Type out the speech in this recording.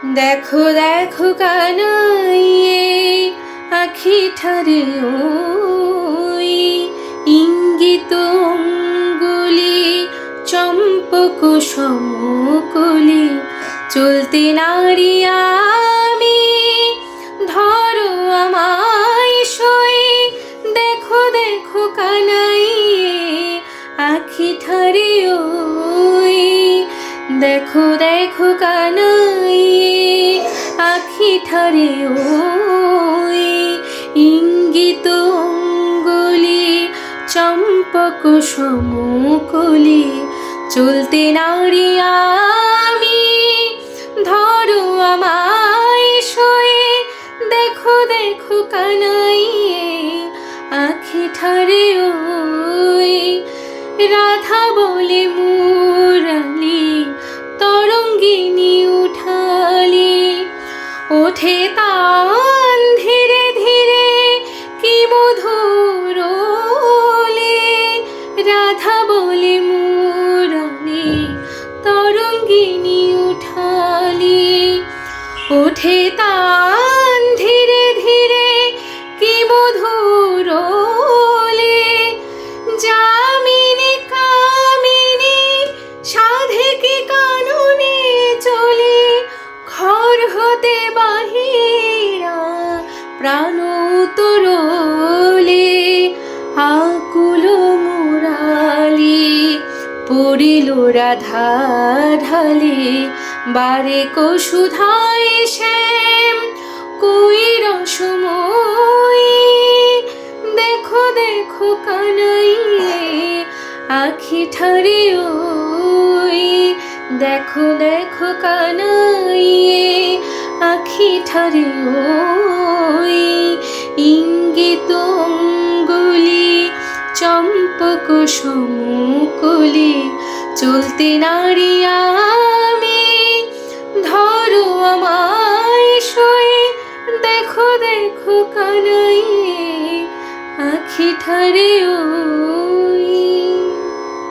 দেখো দেখো কানাইয়ে আখি ঠারে ওই ইঙ্গিত অঙ্গুলি চম্পক সমকলি চলতে নারী আমি ধরো আমায় সই দেখো দেখো কানাইয়ে আখি ঠারে ওই দেখো দেখো কানাইয়ে আখি ঠারে ওই ইঙ্গিত অঙ্গুলি চম্পক সমকলি চলতে নারী আমি ধরো আমায় সই দেখো দেখো কানাইয়ে আখি ঠারে ওই রাধা বলে মুরালি তরঙ্গিনী উঠালি ওঠে তান ধীরে ধীরে কি মধুর ওলে রাধা বলে মুরালি তরঙ্গিনী উঠালি ওঠে তান ধীরে ধীরে কি মধুর ওলে যামিনী কামিনী সাধে কাননে চলে ঘর হতে বাহিরা প্রাণ তোরলে আকুল মুরালি পড়িল রাধা ঢালে বারে কসুধায় শ্যাম কই রসময়ী দেখো দেখো কানাইয়ে আখি ঠারে ওই দেখো দেখো কানাইয়ে আখি ঠারে ওই ইঙ্গিত অঙ্গুলি চম্পক সমকলি চলতে নারী আমি ধরো আমায় সই দেখো দেখো কানাইয়ে আখি ঠারে ওই।